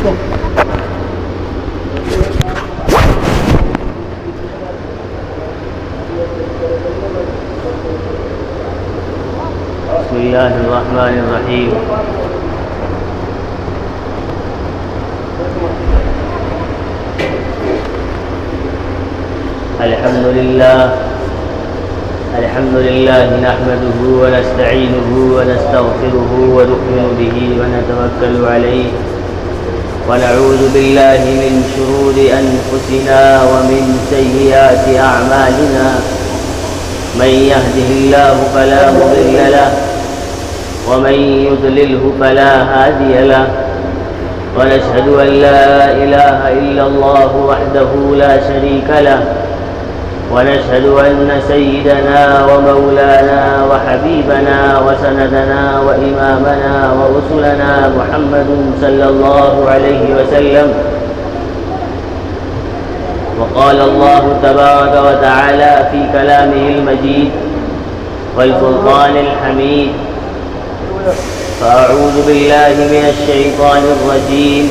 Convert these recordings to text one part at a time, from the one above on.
بسم الله الرحمن الرحيم. الحمد لله نحمده ونستعينه ونستغفره ونؤمن به ونتوكل عليه ونعوذ بالله من شرور أنفسنا ومن سيئات أعمالنا. من يهده الله فلا مضل له ومن يضلله فلا هادي له. ونشهد أن لا إله إلا الله وحده لا شريك له. ونشهد أن سيدنا ومولانا وحبيبنا وسندنا وإمامنا ورسولنا محمد صلى الله عليه وسلم. وقال الله تبارك وتعالى في كلامه المجيد والفرقان الحميد: فأعوذ بالله من الشيطان الرجيم.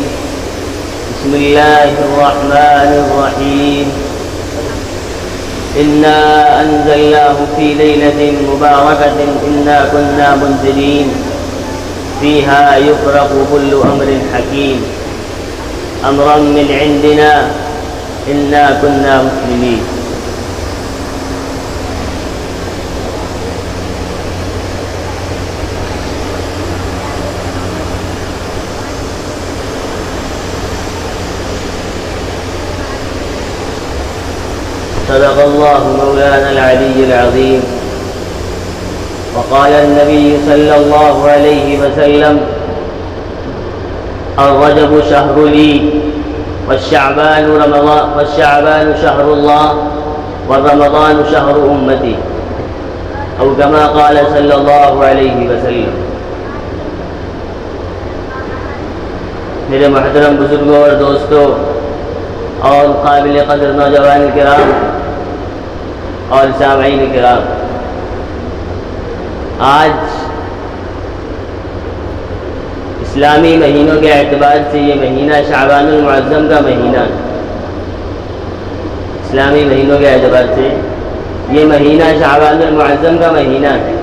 بسم الله الرحمن الرحيم. إنا أنزلناه في ليلة مباركة إنا كنا منذرين فيها يفرق كل أمر حكيم أمرا من عندنا إنا كنا مسلمين. صدق الله مولانا العلي العظيم. وقال النبي صلى الله عليه وسلم: الرجب شهر لي والشعبان شهر الله والرمضان شهر أمتي، أو كما قال صلى الله عليه وسلم. میرے محترم بزرگوں اور دوستوں اور قابل قدر نوجوان کرام اور سامعین کرام، آج اسلامی مہینوں کے اعتبار سے یہ مہینہ شعبان المعظم کا مہینہ ہے. اسلامی مہینوں کے اعتبار سے یہ مہینہ شعبان المعظم کا مہینہ ہے.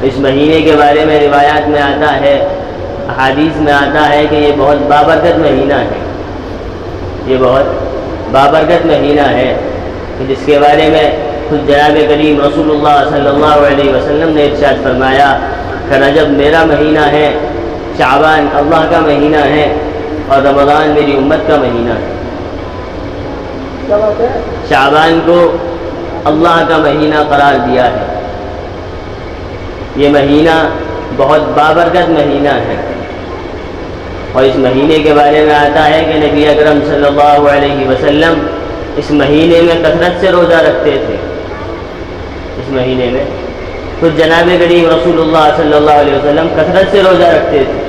اس مہینے کے بارے میں روایات میں آتا ہے، احادیث میں آتا ہے کہ یہ بہت بابرکت مہینہ ہے. یہ بہت بابرکت مہینہ ہے جس کے بارے میں خود جناب کریم رسول اللہ صلی اللہ علیہ وسلم نے ارشاد فرمایا کہ رجب میرا مہینہ ہے، شعبان اللہ کا مہینہ ہے، اور رمضان میری امت کا مہینہ ہے. شعبان کو اللہ کا مہینہ قرار دیا ہے. یہ مہینہ بہت بابرکت مہینہ ہے، اور اس مہینے کے بارے میں آتا ہے کہ نبی اکرم صلی اللہ علیہ وسلم اس مہینے میں کثرت سے روزہ رکھتے تھے. اس مہینے میں خود جناب کریم رسول اللہ صلی اللہ علیہ وسلم کثرت سے روزہ رکھتے تھے.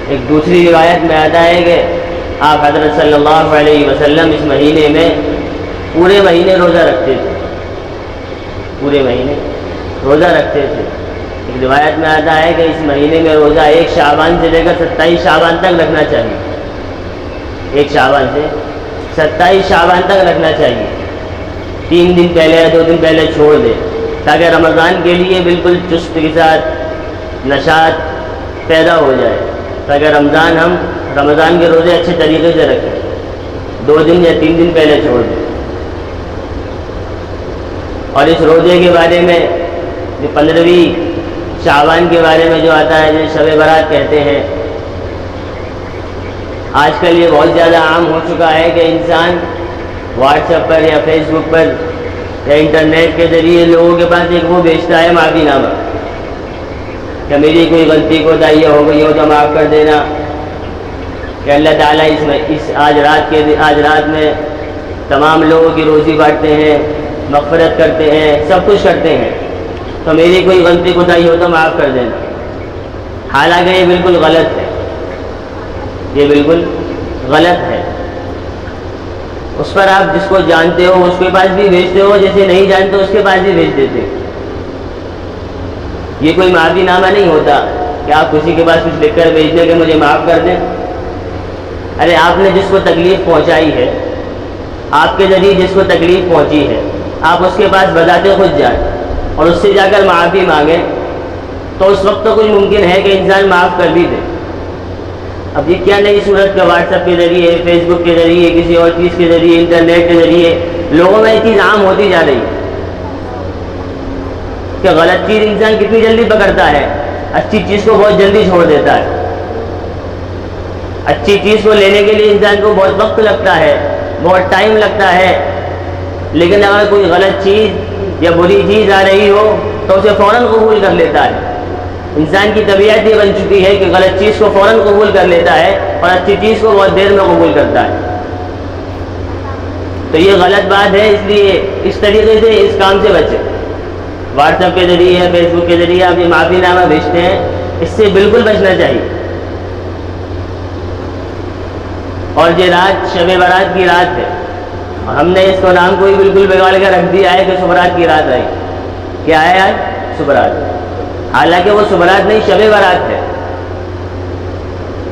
ایک دوسری روایت میں آتا ہے کہ آپ حضرت صلی اللہ علیہ وسلم اس مہینے میں پورے مہینے روزہ رکھتے تھے. پورے مہینے روزہ رکھتے تھے. ایک روایت میں آتا ہے کہ اس مہینے میں روزہ 1 شعبان سے لے کر 27 شعبان تک رکھنا چاہیے. 1 شعبان سے 27 شعبان تک رکھنا چاہیے. 3 دن پہلے یا 2 دن پہلے چھوڑ دے تاکہ رمضان کے لیے بالکل چست کے ساتھ نشاط پیدا ہو جائے، تاکہ رمضان کے روزے اچھے طریقے سے رکھیں. 2 دن یا 3 دن پہلے چھوڑ دیں. اور اس روزے کے بارے میں 15ویں شعبان کے بارے میں جو آتا ہے جسے شب برات کہتے ہیں، آج کل یہ بہت زیادہ عام ہو چکا ہے کہ انسان واٹس ایپ پر یا فیس بک پر یا انٹرنیٹ کے ذریعے لوگوں کے پاس ایک وہ بیچتا ہے معافی نامہ کہ میری کوئی غلطی کوتاہی ہو گئی ہو تو معاف کر دینا، کہ اللہ تعالیٰ آج رات میں تمام لوگوں کی روزی بانٹتے ہیں، مغفرت کرتے ہیں، سب کچھ کرتے ہیں، تو میری کوئی غلطی کوتاہی ہو تو معاف کر دینا. حالانکہ یہ بالکل غلط ہے. یہ بالکل غلط ہے. اس پر آپ جس کو جانتے ہو اس کے پاس بھی بھیجتے ہو، جسے نہیں جانتے اس کے پاس بھی بھیج دیتے. یہ کوئی معافی نامہ نہیں ہوتا. کہ آپ کسی کے پاس کچھ لکھ کر بھیج دیں کہ مجھے معاف کر دیں. ارے آپ نے جس کو تکلیف پہنچائی ہے، آپ کے ذریعے جس کو تکلیف پہنچی ہے، آپ اس کے پاس بذات خود جائیں اور اس سے جا کر معافی مانگیں تو اس وقت تو کچھ ممکن ہے کہ انسان معاف کر بھی دے. اب یہ کیا نئی صورت کا واٹس ایپ کے ذریعے، فیس بک کے ذریعے، کسی اور چیز کے ذریعے، انٹرنیٹ کے ذریعے لوگوں میں یہ چیز عام ہوتی جا رہی ہے کہ غلط چیز انسان کتنی جلدی پکڑتا ہے، اچھی چیز کو بہت جلدی چھوڑ دیتا ہے. اچھی چیز کو لینے کے لیے انسان کو بہت وقت لگتا ہے، بہت ٹائم لگتا ہے، لیکن اگر کوئی غلط چیز یا بری چیز آ رہی ہو تو اسے فوراً قبول کر لیتا ہے. انسان کی طبیعت یہ بن چکی ہے کہ غلط چیز کو فوراً قبول کر لیتا ہے اور اچھی چیز کو بہت دیر میں قبول کرتا ہے. تو یہ غلط بات ہے، اس لیے اس طریقے سے اس کام سے بچیں. واٹس ایپ کے ذریعے، فیس بک کے ذریعے آپ یہ معافی نامہ بھیجتے ہیں، اس سے بالکل بچنا چاہیے. اور یہ رات شب برات کی رات ہے، اور ہم نے اس کو نام کو ہی بالکل بگاڑ کر رکھ دیا ہے کہ صبرات کی رات آئی. کیا ہے آج؟ صبرات. حالانکہ وہ صبرات نہیں، شب برات ہے.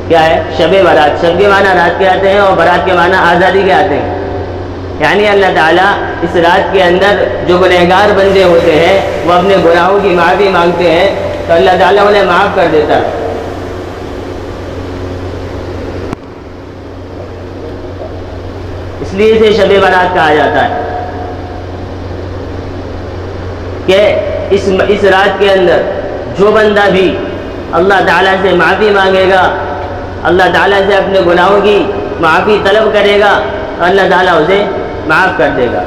کیا ہے؟ شب برات. شب کے معنی رات کے آتے ہیں اور برات کے معنی آزادی کے آتے ہیں. یعنی اللہ تعالیٰ اس رات کے اندر جو گنہگار بندے ہوتے ہیں وہ اپنے گناہوں کی معافی مانگتے ہیں تو اللہ تعالیٰ انہیں معاف کر دیتا ہے. اس لیے اسے شب برات کہا جاتا ہے کہ اس رات کے اندر جو بندہ بھی اللہ تعالیٰ سے معافی مانگے گا، اللہ تعالیٰ سے اپنے گناہوں کی معافی طلب کرے گا، اللہ تعالیٰ اسے معاف کر دے گا.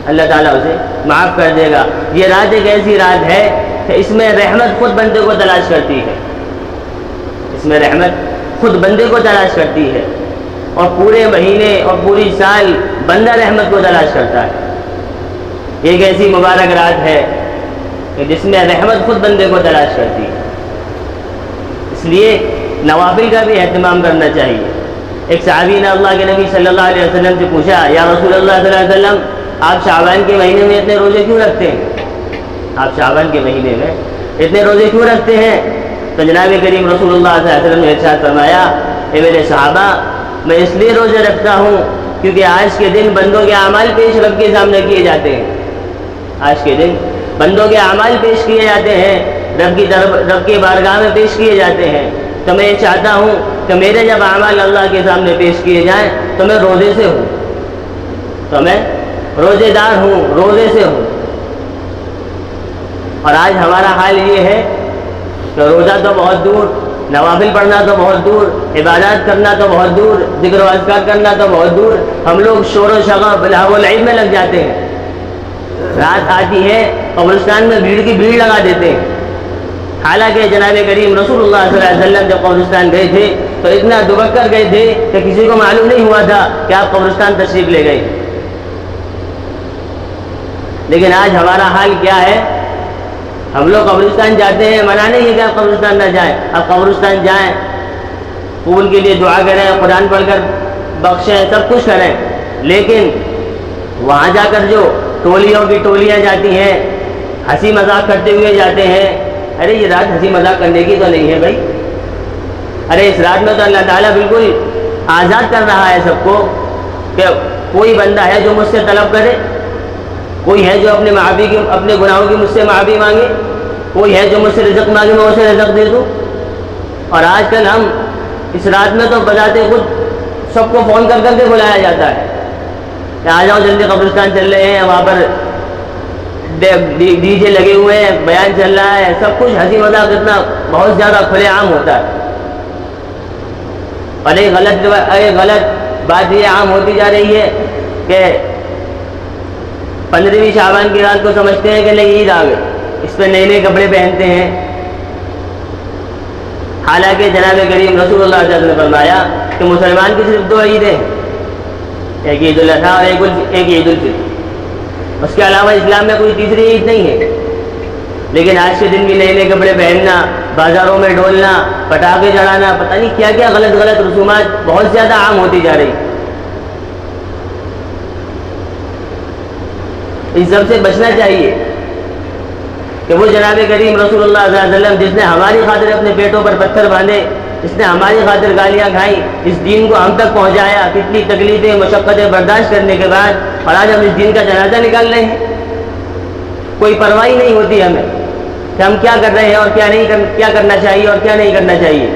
اللہ تعالیٰ اسے معاف کر دے گا. یہ رات ایک ایسی رات ہے کہ اس میں رحمت خود بندے کو تلاش کرتی ہے. اس میں رحمت خود بندے کو تلاش کرتی ہے، اور پورے مہینے اور پوری سال بندہ رحمت کو تلاش کرتا ہے. ایک ایسی مبارک رات ہے کہ جس میں رحمت خود بندے کو تلاش کرتی ہے. اس لیے نوافل کا بھی اہتمام کرنا چاہیے. ایک صحابی نے اللہ کے نبی صلی اللہ علیہ وسلم سے پوچھا، یا رسول اللہ صلی اللہ علیہ وسلم، آپ شعبان کے مہینے میں اتنے روزے کیوں رکھتے ہیں؟ آپ شعبان کے مہینے میں اتنے روزے کیوں رکھتے ہیں؟ تو جناب کریم رسول اللہ صلی اللہ علیہ وسلم نے ارشاد فرمایا، اے میرے صحابہ، میں اس لیے روزے رکھتا ہوں کیونکہ آج کے دن بندوں کے اعمال پیش رب کے سامنے کیے جاتے ہیں. آج کے دن بندوں کے اعمال پیش کیے جاتے ہیں، رب کی بارگاہ میں پیش کیے جاتے ہیں. تو میں یہ چاہتا ہوں کہ میرے جب اعمال اللہ کے سامنے پیش کیے جائیں تو میں روزے سے ہوں، تو میں روزے دار ہوں، روزے سے ہوں. اور آج ہمارا حال یہ ہے کہ روزہ تو بہت دور، نوافل پڑھنا تو بہت دور، عبادات کرنا تو بہت دور، ذکر و اذکار کرنا تو بہت دور. ہم لوگ شور و شغب لہو و لعب میں لگ جاتے ہیں. رات آتی ہے قبرستان میں بھیڑ کی بھیڑ لگا دیتے ہیں. حالانکہ جناب کریم رسول اللہ صلی اللہ علیہ وسلم جب قبرستان گئے تھے تو اتنا دبک کر گئے تھے کہ کسی کو معلوم نہیں ہوا تھا کہ آپ قبرستان تشریف لے گئے. لیکن آج ہمارا حال کیا ہے؟ ہم لوگ قبرستان جاتے ہیں، منع نہیں ہے کہ آپ قبرستان نہ جائیں، آپ قبرستان جائیں، پھول کے لیے دعا کریں، قرآن پڑھ کر بخشیں، سب کچھ کریں. لیکن وہاں جا کر جو ٹولیوں کی ٹولیاں جاتی ہیں، ہنسی مذاق کرتے ہوئے جاتے ہیں، ارے یہ رات ہنسی مذاق کرنے کی تو نہیں ہے بھائی. ارے اس رات میں تو اللہ تعالیٰ بالکل آزاد کر رہا ہے سب کو کہ کوئی بندہ ہے جو مجھ سے طلب کرے، کوئی ہے جو اپنے گناہوں کی مجھ سے معافی مانگے، کوئی ہے جو مجھ سے رزق مانگے میں اسے رزق دے دوں. اور آج کل ہم اس رات میں تو بجاتے خود سب کو فون کر کے بلایا جاتا ہے کہ آ جاؤ جلدی، قبرستان چل رہے ہیں، وہاں پر ڈی جے لگے ہوئے ہیں، بیان چل رہا ہے، سب کچھ ہنسی مذاق اتنا بہت زیادہ کھلے عام ہوتا ہے. اور ایک غلط بات یہ عام ہوتی جا رہی ہے کہ 15ویں شعبان کی رات کو سمجھتے ہیں کہ نہیں عید آ گئی، اس پہ نئے نئے کپڑے پہنتے ہیں. حالانکہ جناب کریم رسول اللہ صلی اللہ علیہ وسلم نے فرمایا کہ مسلمان کی صرف 2 عیدیں ہیں، ایک عید الاضحیٰ اور ایک عید الفطر. اس کے علاوہ اسلام میں کوئی تیسری عید نہیں ہے. لیکن آج کے دن بھی نئے نئے کپڑے پہننا، بازاروں میں ڈولنا، پٹاخے جلانا، پتہ نہیں کیا کیا غلط رسومات بہت زیادہ عام ہوتی جا رہی. اس سب سے بچنا چاہیے. کہ وہ جناب کریم رسول اللہ صلی اللہ علیہ وسلم جس نے ہماری خاطر اپنے پیٹوں پر پتھر باندھے، جس نے ہماری خاطر گالیاں کھائیں، اس دین کو ہم تک پہنچایا، کتنی تکلیفیں مشقتیں برداشت کرنے کے بعد، اور آج ہم اس دین کا جنازہ نکال رہے ہیں۔ کوئی پرواہ نہیں ہوتی ہمیں کہ ہم کیا کر رہے ہیں اور کیا کرنا چاہیے اور کیا نہیں کرنا چاہیے۔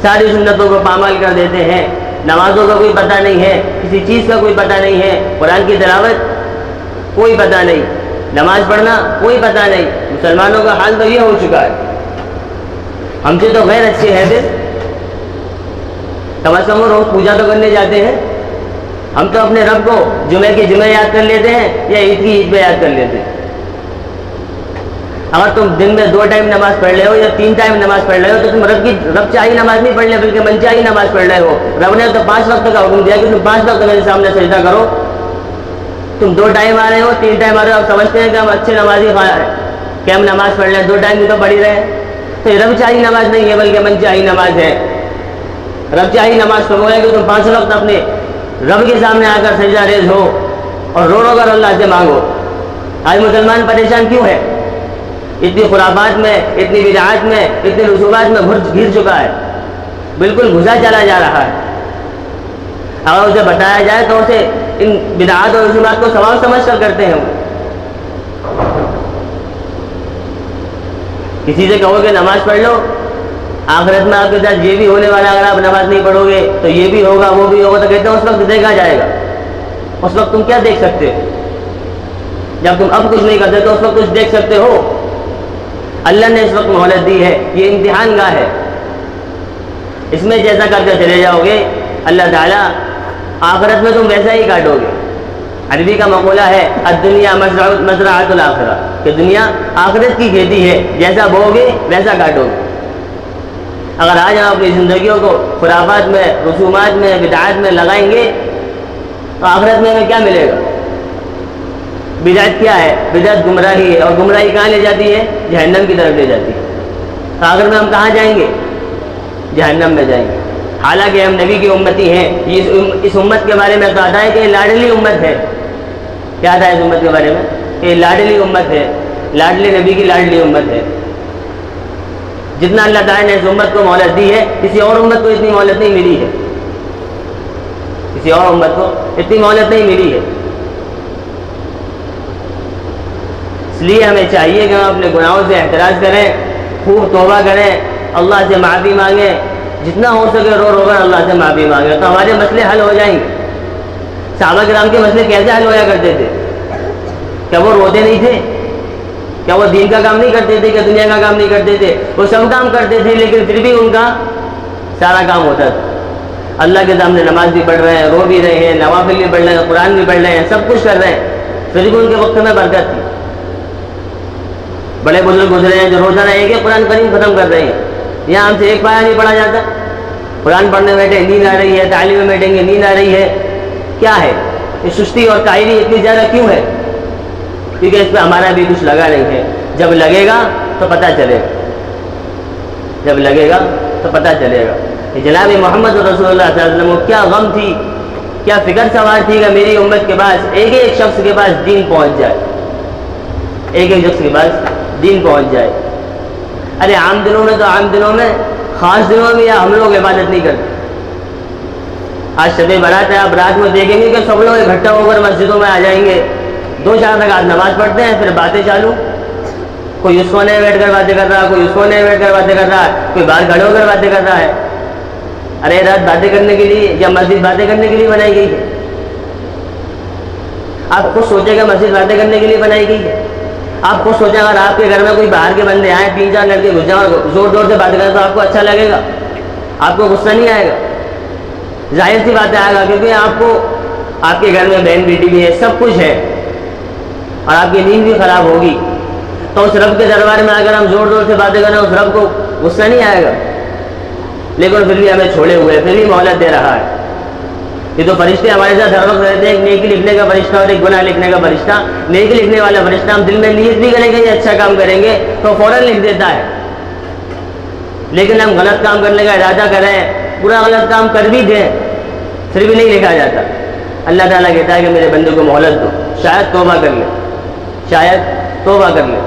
ساری سنتوں کو پامال کر دیتے ہیں، نمازوں کا کوئی پتہ نہیں ہے، کسی چیز کا کوئی پتہ نہیں ہے، قرآن کی تلاوت کوئی پتہ نہیں، نماز پڑھنا کوئی پتہ نہیں۔ مسلمانوں کا حال تو یہ ہو چکا ہے، ہم سے تو غیر اچھے ہیں پھر، کم از کم وہ روز پوجا تو کرنے جاتے ہیں، ہم تو اپنے رب کو جمعے کے جمعے یاد کر لیتے ہیں یا عید کی عید پہ یاد کر لیتے ہیں۔ اگر تم دن میں 2 ٹائم نماز پڑھ رہے ہو یا 3 ٹائم نماز پڑھ رہے ہو تو تم رب چاہی نماز نہیں پڑھ رہے بلکہ من چاہی نماز پڑھ رہے ہو۔ رب نے تو 5 وقت کا حکم دیا کہ تم 5 وقت میرے سامنے سجدہ کرو، تم 2 ٹائم آ رہے ہو 3 ٹائم آ رہے ہو، اب سمجھتے ہیں کہ ہم اچھے نمازی کہ ہم نماز پڑھ رہے ہیں، 2 ٹائم بھی تو پڑھ ہی رہے ہیں۔ تو یہ رب چاہی نماز نہیں ہے بلکہ من چاہی نماز ہے۔ رب چاہی نماز کرو ہے کہ تم 5 وقت اپنے رب کے سامنے آ کر سجدہ ریز ہو اور رو رو کر اللہ سے مانگو۔ آج مسلمان پریشان کیوں ہے؟ اتنی خرافات میں، اتنی بدعات میں، اتنی رسومات میں گھر چکا ہے، بالکل گھسا چلا جا رہا ہے۔ اگر اسے بتایا جائے تو اسے ان بدعات اور رسومات کو ثواب سمجھ کر کرتے ہیں۔ کسی سے کہو کہ نماز پڑھ لو، آخرت میں آپ کے ساتھ یہ بھی ہونے والا، اگر آپ نماز نہیں پڑھو گے تو یہ بھی ہوگا وہ بھی ہوگا، تو کہتے ہیں اس وقت دیکھا جائے گا۔ اس وقت تم کیا دیکھ سکتے ہو؟ جب تم اب کچھ نہیں کرتے تو اس وقت کچھ دیکھ سکتے ہو؟ اللہ نے اس وقت مہلت دی ہے، یہ امتحان گاہ ہے، اس میں جیسا کر کے چلے جاؤ گے اللہ تعالیٰ آخرت میں تم ویسا ہی کاٹو گے۔ عربی کا مقولہ ہے الدنیا مزرعۃ الآخرہ، کہ دنیا آخرت کی کھیتی ہے، جیسا بو گے ویسا کاٹو گے۔ اگر آج ہم اپنی زندگیوں کو خرافات میں، رسومات میں، بدعات میں لگائیں گے تو آخرت میں ہمیں کیا ملے گا؟ بدعت کیا ہے؟ بدعت گمراہی ہے، اور گمراہی کہاں لے جاتی ہے؟ جہنم کی طرف لے جاتی ہے۔ تو آخر میں ہم کہاں جائیں گے؟ جہنم میں جائیں گے۔ حالانکہ ہم نبی کی امتی ہیں۔ اس امت کے بارے میں کہا ہے کہ یہ لاڈلی امت ہے۔ کیا تھا اس امت کے بارے میں؟ کہ یہ لاڈلی امت ہے، لاڈلی نبی کی لاڈلی امت ہے۔ جتنا اللہ تعالیٰ نے اس امت کو مہلت دی ہے، کسی اور امت کو اتنی مہلت نہیں ملی ہے، کسی اور امت کو اتنی مہلت نہیں ملی ہے۔ اس لیے ہمیں چاہیے کہ ہم اپنے گناہوں سے احتراز کریں، خوب توبہ کریں، اللہ سے معافی مانگیں، جتنا ہو سکے رو رو کر اللہ سے معافی مانگیں، تو ہمارے مسئلے حل ہو جائیں گے۔ صحابہ کرام کے مسئلے کیسے حل ہوا کرتے تھے؟ کیا وہ روتے نہیں تھے؟ کیا وہ دین کا کام نہیں کرتے تھے؟ کیا دنیا کا کام نہیں کرتے تھے؟ وہ سب کام کرتے تھے، لیکن پھر بھی ان کا سارا کام ہوتا تھا۔ اللہ کے سامنے نماز بھی پڑھ رہے ہیں، رو بھی رہے ہیں، نوافل بھی پڑھ رہے ہیں، قرآن بھی پڑھ رہے ہیں، سب کچھ کر رہے ہیں، پھر بھی ان کے وقت میں برکت تھی۔ بڑے بزرگ گزرے ہیں جو روزانہ ایک ایک قرآن کریم ختم کر رہے ہیں، یہاں ہم سے ایک پایا نہیں پڑھا جاتا۔ قرآن پڑھنے بیٹھے نیند آ رہی ہے، تعلیم میں بیٹھیں گے نیند آ رہی ہے، کیا ہے یہ سستی اور کائری اتنی زیادہ کیوں ہے؟ کیونکہ اس پہ ہمارا بھی کچھ لگا نہیں ہے۔ جب لگے گا تو پتہ چلے گا، جب لگے گا تو پتہ چلے گا کہ جناب محمد رسول اللہ صلی اللہ علیہ وسلم کو کیا غم تھی، کیا فکر سوار تھی کہ میری امت کے پاس ایک ایک شخص کے پاس دین پہنچ جائے، ایک ایک شخص کے پاس دین پہنچ جائے۔ ارے عام دنوں میں تو عام دنوں میں، خاص دنوں میں یا ہم لوگ عبادت نہیں کرتے۔ آج شب برات ہے، آپ رات میں دیکھیں گے کہ سب لوگ اکٹھا ہو کر مسجدوں میں آ جائیں گے، 2-4 رکعت نماز پڑھتے ہیں، پھر باتیں چالو، کوئی اس کونے میں بیٹھ کر باتیں کر رہا ہے، کوئی اس کونے میں بیٹھ کر باتیں کر رہا ہے، کوئی باہر کھڑے ہو کر باتیں کر رہا ہے۔ ارے رات باتیں کرنے کے لیے یا مسجد باتیں کرنے کے لیے بنائی گئی ہے؟ آپ خود سوچیں کہ مسجد باتیں کرنے کے لیے بنائی گئی ہے؟ آپ خود سوچیں اگر آپ کے گھر میں کوئی باہر کے بندے آئیں، 3-4 لڑکے گھس جائیں اور زور زور سے باتیں کریں تو آپ کو اچھا لگے گا؟ آپ کو غصہ نہیں آئے گا؟ ظاہر سی بات آئے گا، کیونکہ آپ کو آپ کے گھر میں بہن بیٹی بھی ہے، سب کچھ ہے، اور آپ کی نیند بھی خراب ہوگی۔ تو اس رب کے دربار میں اگر ہم زور زور سے باتیں کریں اس رب کو غصہ نہیں آئے گا؟ لیکن پھر بھی ہمیں چھوڑے ہوئے، پھر بھی مہلت دے رہا ہے۔ یہ تو فرشتے ہمارے ساتھ ہر وقت رہتے ہیں، ایک نیکی لکھنے کا فرشتہ اور ایک گناہ لکھنے کا فرشتہ۔ نیکی لکھنے والا فرشتہ ہم دل میں نیت بھی کریں گے یہ اچھا کام کریں گے تو فوراً لکھ دیتا ہے، لیکن ہم غلط کام کرنے کا ارادہ کریں، پورا غلط کام کر بھی دیں، پھر بھی نہیں لکھا جاتا۔ اللہ تعالیٰ کہتا ہے کہ میرے بندے کو مہلت دو، شاید توبہ کر لے۔ شاید توبہ کر لے.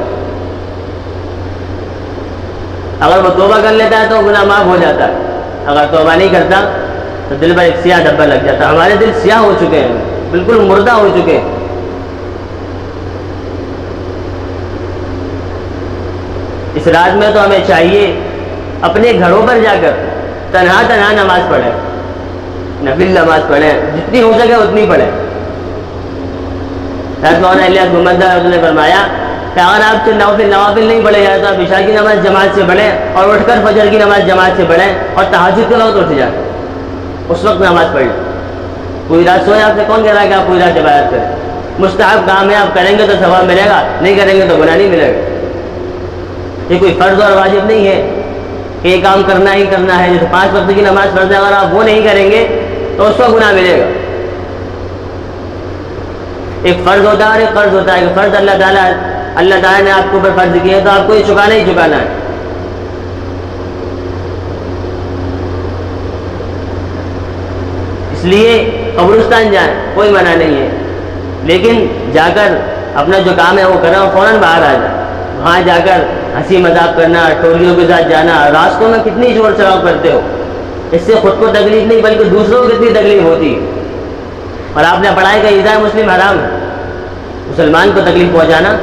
اگر وہ توبہ کر لیتا ہے تو گناہ معاف ہو جاتا ہے. اگر توبہ نہیں کرتا تو دل پر ایک سیاہ دھبا لگ جاتا. ہمارے دل سیاہ ہو چکے ہیں, بالکل مردہ ہو چکے ہیں. اس رات میں تو ہمیں چاہیے اپنے گھروں پر جا کر تنہا نماز پڑھیں, نفل نماز پڑھیں, جتنی ہو سکے اتنی پڑھیں. حضرت مولانا الیاس محمد نے فرمایا کہ اگر آپ سے نوافل نہیں پڑھے جائے تو آپ عشاء کی نماز جماعت سے پڑھیں اور اٹھ کر فجر کی نماز جماعت سے پڑھیں اور تہجد کے وقت اٹھ جائیں, اس وقت نماز پڑھ لیں. پوری رات سوئے, آپ سے کون کہہ رہا ہے کہ آپ پوری رات عبادت کریں؟ مستحب کام ہے, آپ کریں گے تو ثواب ملے گا, نہیں کریں گے تو گناہ نہیں ملے گا. یہ کوئی فرض اور واجب نہیں ہے کہ یہ کام کرنا ہی کرنا ہے. جیسے 5 وقت کی نماز فرض ہے, اگر آپ وہ نہیں کریں گے تو اس کو گناہ ملے گا. ایک فرض ہوتا ہے اور ایک قرض ہوتا ہے. ایک فرض اللہ تعالیٰ نے آپ کے اوپر فرض کیا ہے تو آپ کو یہ چکانا ہی چکانا ہے. اس لیے قبرستان جائیں, کوئی منع نہیں ہے, لیکن جا کر اپنا جو کام ہے وہ کریں اور فوراً باہر آ جائیں. وہاں جا کر ہنسی مذاق کرنا, ٹولیوں کے ساتھ جانا, راستوں میں کتنی شور شراب کرتے ہو, اس سے خود کو تکلیف نہیں بلکہ دوسروں کو کتنی تکلیف ہوتی ہے. اور آپ نے پڑھا ہے کہ ایذاء مسلم حرام ہے, مسلمان کو تکلیف پہنچانا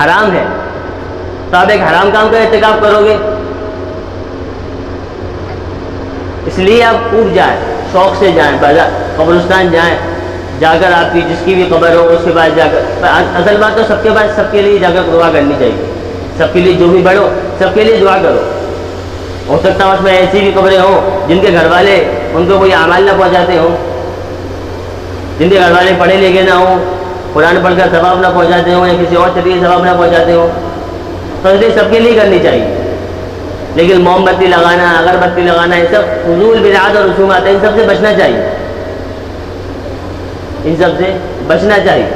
حرام ہے. تو آپ ایک حرام کام کا ارتکاب کرو گے. اس لیے آپ خوب جائیں, شوق سے جائیں, قبرستان جائیں, جا کر آپ کی جس کی بھی قبر ہو اس کے پاس جا کر, اصل بات تو سب کے لیے جا کر دعا کرنی چاہیے. سب کے لیے جو بھی بڑھو سب کے لیے دعا کرو. ہو سکتا ہے اس میں ایسی بھی قبریں ہوں جن کے گھر والے ان کو کوئی اعمال نہ پہنچاتے ہوں, جن کے گھر والے پڑھے لکھے نہ ہوں, قرآن پڑھ کر ثواب نہ پہنچاتے ہوں یا کسی اور طریقے ثواب نہ پہنچاتے ہوں, تو اس لیے سب کے لیے کرنی چاہیے. لیکن موم بتی لگانا, اگربتی لگانا, یہ سب فضول بدعات اور رسومات ہیں, ان سب سے بچنا چاہیے. ان سب سے بچنا چاہیے.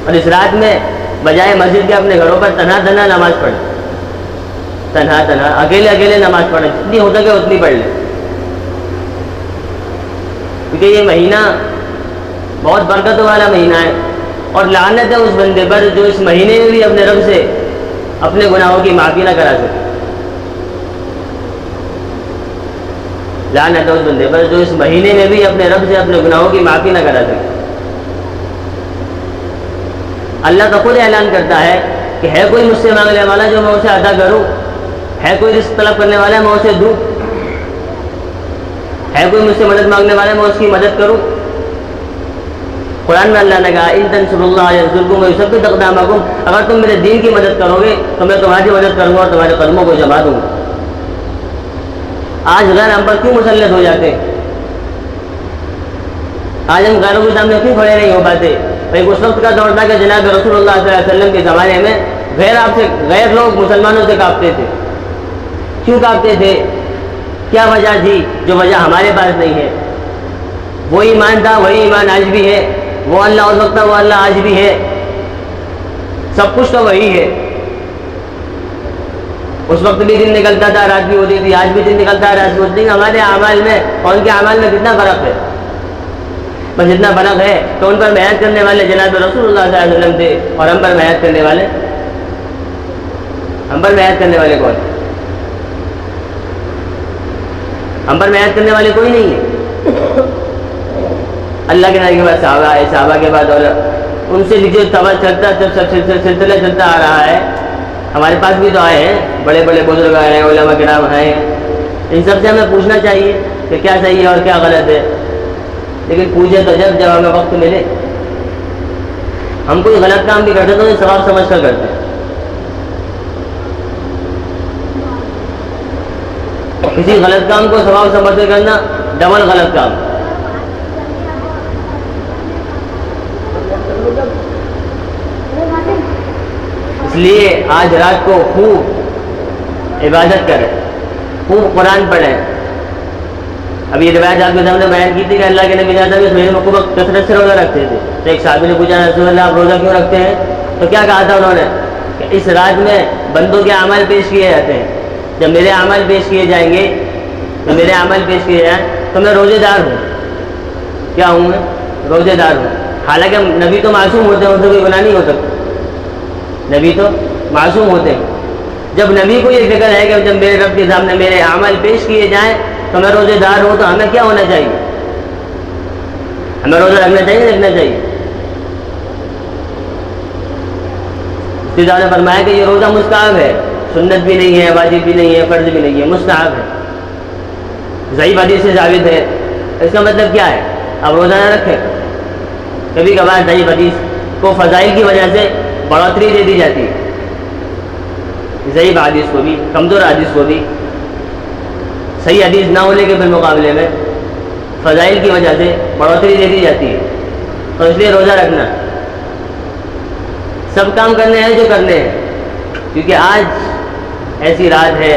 اور اس رات میں بجائے مسجد کے اپنے گھروں پر تنہا نماز پڑھیں, تنہا اکیلے نماز پڑھیں, جتنی ہو سکے اتنی پڑھ لیں. کیونکہ یہ مہینہ بہت برکت والا مہینہ ہے, اور لعنت ہے اس بندے پر جو اس مہینے میں بھی اپنے رب سے اپنے گناہوں کی معافی نہ کرا سکے. لعنت ہے اس بندے پر جو اس مہینے میں بھی اپنے رب سے اپنے گناہوں کی معافی نہ کرا سکے. اللہ تو خود اعلان کرتا ہے کہ ہے کوئی مجھ سے مانگنے والا جو میں اسے عطا کروں, ہے کوئی رزق طلب کرنے والا میں اسے دوں, ہے کوئی مجھ سے مدد مانگنے والا میں اس کی مدد کروں. قرآن میں اللہ نے کہا ان تنصروا اللہ ینصرکم ویثبت اقدامکم, اگر تم میرے دین کی مدد کرو گے تو میں تمہاری مدد کروں گا اور تمہارے قدموں کو جما دوں گا. آج غیر ہم پر کیوں مسلط ہو جاتے ہیں؟ آج ہم غیروں کے سامنے کیوں کھڑے نہیں ہو پاتے؟ ایک اس وقت کا دور تھا کہ جناب رسول اللہ صلی اللہ علیہ وسلم کے زمانے میں غیر لوگ مسلمانوں سے کانپتے تھے. کیوں کانپتے تھے؟ کیا وجہ تھی جو وجہ ہمارے پاس نہیں ہے؟ وہ ایمان تھا, وہی ایمان آج بھی ہے. وہ اللہ اس وقت تھا, وہ اللہ آج بھی ہے. سب کچھ تو وہی ہے. اس وقت بھی دن نکلتا تھا, رات بھی ہوتی تھی, آج بھی دن نکلتا ہے, رات بھی ہوتی ہے. ہمارے اعمال میں اور ان کے اعمال میں کتنا فرق ہے؟ بس اتنا فرق ہے تو ان پر محنت کرنے والے جناب رسول اللہ صلی اللہ علیہ وسلم تھے, اور ہم پر محنت کرنے والے کون؟ ہم پر محنت کرنے والے کوئی نہیں ہے. اللہ کے نبی کے بعد صحابہ ہے, صحابہ کے بعد اور ان سے نیچے سلسلہ چلتا آ رہا ہے. ہمارے پاس بھی تو آئے ہیں, بڑے بڑے بزرگ آئے ہیں, علماء کرام آئے ہیں. ان سب سے ہمیں پوچھنا چاہیے کہ کیا صحیح ہے اور کیا غلط ہے. لیکن پوچھے تو جب ہمیں وقت ملے. ہم کوئی غلط کام بھی کرتے تو ثواب سمجھ کر کرتے. کسی غلط کام کو ثواب سمجھ کر کرنا ڈبل غلط کام. اس لیے آج رات کو خوب عبادت کریں, خوب قرآن پڑھیں. اب یہ روایت آپ کے سامنے بیان کی تھی کہ اللہ کے نبی صلی اللہ علیہ وسلم میں خوب کثرت سے روزہ رکھتے تھے. تو ایک صحابی نے پوچھا رسول اللہ آپ روزہ کیوں رکھتے ہیں؟ تو کیا کہا تھا انہوں نے کہ اس رات میں بندوں کے اعمال پیش کیے جاتے ہیں. جب میرے اعمال پیش کیے جائیں گے, تو میرے اعمال پیش کیے جائیں تو میں روزے دار ہوں. کیا ہوں میں؟ روزے دار ہوں. حالانکہ نبی تو معصوم ہوتے ہیں, ان سے کوئی گناہ نہیں ہو سکتا. نبی تو معصوم ہوتے ہیں. جب نبی کو یہ فکر ہے کہ جب میرے رب کے سامنے میرے اعمال پیش کیے جائیں تو میں روزے دار ہوں, تو ہمیں کیا ہونا چاہیے؟ ہمیں روزہ رکھنا چاہیے, رکھنا چاہیے. نے فرمایا کہ یہ روزہ مستحب ہے, سنت بھی نہیں ہے, واجب بھی نہیں ہے, فرض بھی نہیں ہے, مستحب ہے. ضعیف حدیث سے ثابت ہے. اس کا مطلب کیا ہے؟ اب روزہ نہ رکھیں. کبھی کبھار ضعیف حدیث کو فضائل کی وجہ سے بڑھوتری دے دی جاتی ہے. ضعیف حدیث کو بھی, کمزور حدیث کو بھی صحیح حدیث نہ ہونے کے بالمقابلے میں فضائل کی وجہ سے بڑھوتری دے دی جاتی ہے. تو اس لیے روزہ رکھنا, سب کام کرنے ہیں جو کرنے ہیں, کیونکہ آج ایسی رات ہے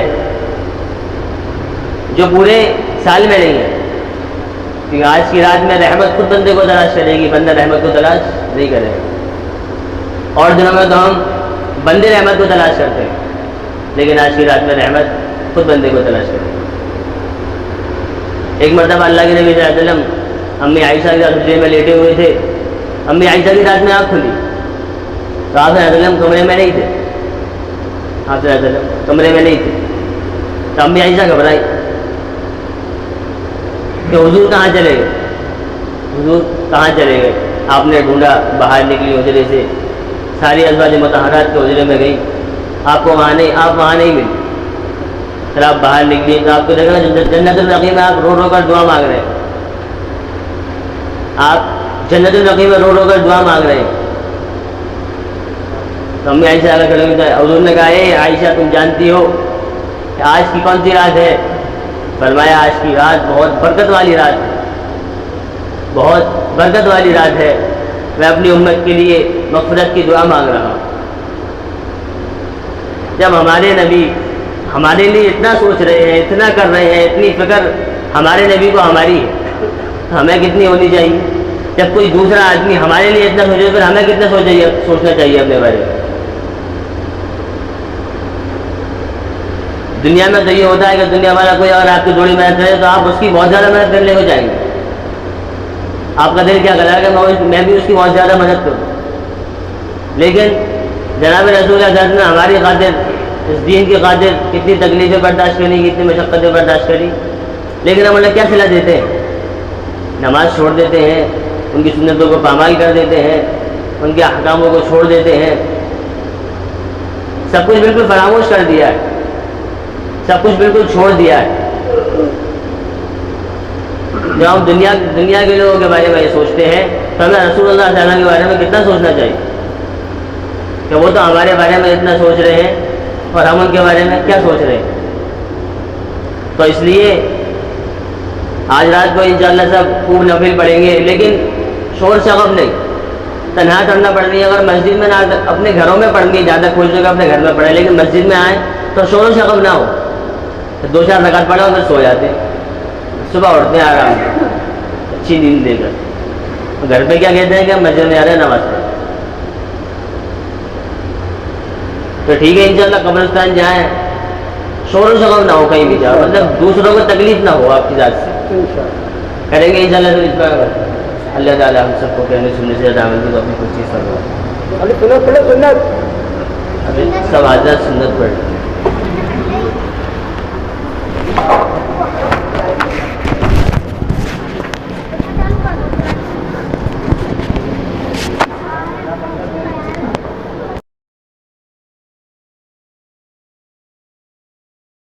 جو پورے سال میں نہیں ہے. کیونکہ آج کی رات میں رحمت خود بندے کو تلاش کرے گی, بندہ رحمت کو تلاش نہیں کرے گا. اور دنوں میں تو ہم بندے رحمت کو تلاش کرتے ہیں, لیکن آج کی رات میں رحمت خود بندے کو تلاش کرے گی. ایک مرتبہ اللہ کے نبی صلی اللہ علیہ وسلم امی عائشہ کے ساتھ حجرے میں لیٹے ہوئے تھے. امی عائشہ کی رات میں آنکھ کھلی تو آپ صلی اللہ علیہ وسلم کمرے میں نہیں تھے. آپ صلی اللہ علیہ وسلم کمرے میں نہیں تھے. تو امی عائشہ گھبرائی کہ حضور کہاں چلے گئے, حضور کہاں چلے گئے. آپ نے ڈھونڈا, باہر نکلی حجرے سے, ساری ازواج مطہرات کے حجرے میں گئی, آپ کو وہاں نہیں, آپ وہاں نہیں ملی. پھر آپ باہر نکلی تو آپ کو دیکھا جنت النعیم میں آپ رو رو کر دعا مانگ رہے ہیں. آپ جنت النعیم میں رو رو کر دعا مانگ رہے ہیں. تو امی عائشہ اگر کھڑے ہوئے, حضور نے کہا اے عائشہ تم جانتی ہو کہ آج کی کون سی رات ہے؟ فرمایا آج کی رات بہت برکت والی رات ہے, بہت برکت والی رات ہے. میں اپنی امت کے لیے مغفرت کی دعا مانگ رہا ہوں. جب ہمارے نبی ہمارے لیے اتنا سوچ رہے ہیں, اتنا کر رہے ہیں, اتنی فکر ہمارے نبی کو ہماری ہے, تو ہمیں کتنی ہونی چاہیے؟ جب کوئی دوسرا آدمی ہمارے لیے اتنا سوچے, پھر ہمیں کتنا سوچنا چاہیے اپنے بارے میں. دنیا میں تو یہ ہوتا ہے کہ دنیا والا کوئی اگر آپ کی تھوڑی محنت کرے تو آپ اس کی بہت زیادہ محنت کرنے کو جائیں گے. آپ کا دل کیا کر رہا ہے کہ میں بھی اس کی بہت زیادہ مدد کروں. لیکن جناب رسول اللہ صلی اللہ علیہ وسلم نے ہماری خاطر, اس دین کی خاطر کتنی تکلیفیں برداشت کریں, کتنی مشقتیں برداشت کری, لیکن ہم انہیں کیا صلاح دیتے ہیں؟ نماز چھوڑ دیتے ہیں, ان کی سنتوں کو پامال کر دیتے ہیں, ان کے احکاموں کو چھوڑ دیتے ہیں. سب کچھ بالکل فراموش کر دیا ہے, سب کچھ بالکل چھوڑ دیا ہے. جب ہم دنیا کے لوگوں کے بارے میں یہ سوچتے ہیں تو ہمیں رسول اللہ صلی اللہ علیہ وسلم کے بارے میں کتنا سوچنا چاہیے کہ وہ تو ہمارے بارے میں اتنا سوچ رہے ہیں اور ہم ان کے بارے میں کیا سوچ رہے ہیں. تو اس لیے آج رات کو انشاءاللہ سب خوب نفل پڑھیں گے, لیکن شور شغب نہیں, تنہا کرنا پڑ رہی ہے. اگر مسجد میں نہ, اپنے گھروں میں پڑھیں گے, زیادہ کھول جگہ اپنے گھر میں پڑھیں, لیکن مسجد میں آئیں تو شور و شغب نہ ہو. 2-4 رکعت پڑھا اور پھر سو جاتے ہیں, صبح اٹھتے ہیں آرام سے اچھی نیند لے کر. گھر پہ کیا کہتے ہیں کہ ہم مسجد میں آ رہے ہیں نماز پڑھیں. تو ٹھیک ہے انشاءاللہ قبرستان جائیں, شور و شغب نہ ہو کہیں بھی جاؤ, مطلب دوسروں کو تکلیف نہ ہو آپ کی ذات سے. کریں گے انشاءاللہ. تو اس پر اللہ تعالیٰ ہم سب کو کہنے سننے سے زیادہ عمل کو اپنی کچھ چیز کروا. ابھی سب حضرات سنت پڑھ